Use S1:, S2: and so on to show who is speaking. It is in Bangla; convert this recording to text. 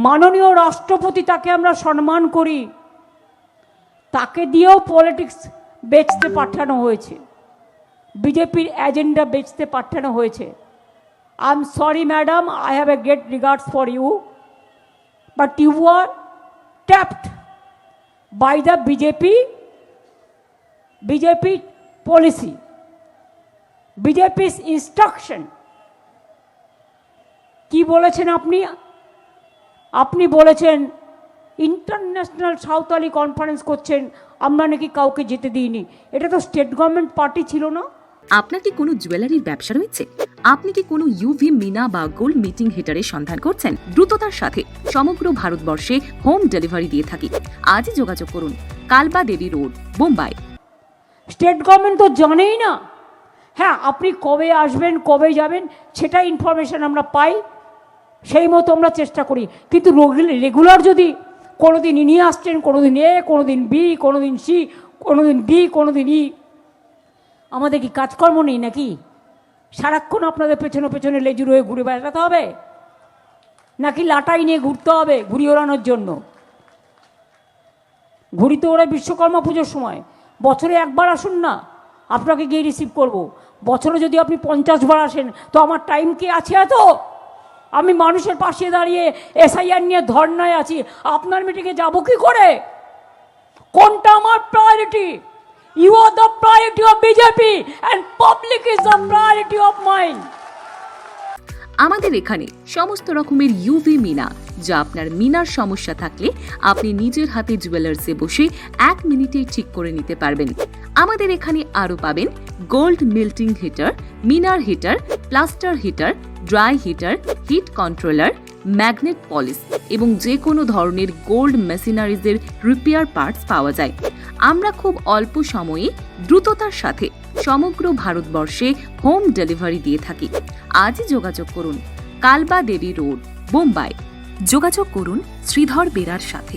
S1: মাননীয় রাষ্ট্রপতি তাকে আমরা সম্মান করি, তাকে দিয়েও পলিটিক্স বেচতে পাঠানো হয়েছে, বিজেপির এজেন্ডা বেচতে পাঠানো হয়েছে। I am sorry madam, I have a great regards for you, but you are tapped by the BJP policy, বিজেপির ইনস্ট্রাকশন। কি বলেছেন আপনি? আপনি বলেছেন ইন্টারন্যাশনাল সাঁওতালি কনফারেন্স করছেন, আমরা নাকি কাউকে যেতে দিইনি। এটা তো স্টেট গভর্নমেন্ট পার্টি ছিল না?
S2: আপনার কি কোনো জুয়েলারির ব্যবসা রয়েছে? আপনি কি কোনো ইউভি মিনা বা গোল্ড মিটিং হিটারের সন্ধান করছেন? দ্রুততার সাথে সমগ্র ভারতবর্ষে হোম ডেলিভারি দিয়ে থাকি। আজই যোগাযোগ করুন, কালবা দেবী রোড, বোম্বাই।
S1: স্টেট গভর্নমেন্ট তো জানেই না। হ্যাঁ, আপনি কবে আসবেন, কবে যাবেন, সেটা ইনফরমেশন আমরা পাই, সেই মতো আমরা চেষ্টা করি। কিন্তু রেগুলার যদি কোনোদিন নিয়ে আসছেন, কোনোদিন এ, কোনোদিন বি, কোনোদিন সি, কোনোদিন ডি, কোনোদিন ই, আমাদের কি কাজকর্ম নেই নাকি? সারাক্ষণ আপনাদের পেছনে পেছনে লেজুর হয়ে ঘুরে বেড়াতে হবে, নাকি লাটাই নিয়ে ঘুরতে হবে ঘুড়ি ওড়ানোর জন্য? ঘুড়ি তো ওরা বিশ্বকর্মা পুজোর সময়, বছরে একবার আসুন না, আপনাকে গিয়ে রিসিভ করব। বছরে যদি আপনি 50 বার আসেন, তো আমার টাইম কি আছে এত? আমি মানুষের পাশে দাঁড়িয়ে এসআইআর নিয়ে ধর্নায় আছি, আপনার মিটিংয়ে যাবো কি করে? কোনটা আমার priority? You are the priority of BJP and public is the priority of mind.
S2: আমাদের এখানে সমস্ত রকমের ইউভি মিনা, যা আপনার মিনার সমস্যা থাকলে আপনি নিজের হাতে জুয়েলার্সে বসে 1 মিনিটেই ঠিক করে নিতে পারবেন। আমাদের এখানে আরও পাবেন গোল্ড মিল্টিং হিটার, মিনার heater, plaster heater, dry heater, heat controller, magnet polish এবং যে কোনো ধরনের গোল্ড মেশিনারিজের রিপেয়ার পার্টস পাওয়া যায়। আমরা খুব অল্প সময়ে দ্রুততার সাথে সমগ্র ভারতবর্ষে হোম ডেলিভারি দিয়ে থাকি। আজই যোগাযোগ করুন, কালবা দেবী রোড, বোম্বাই। যোগাযোগ করুন শ্রীধর বেরার সাথে।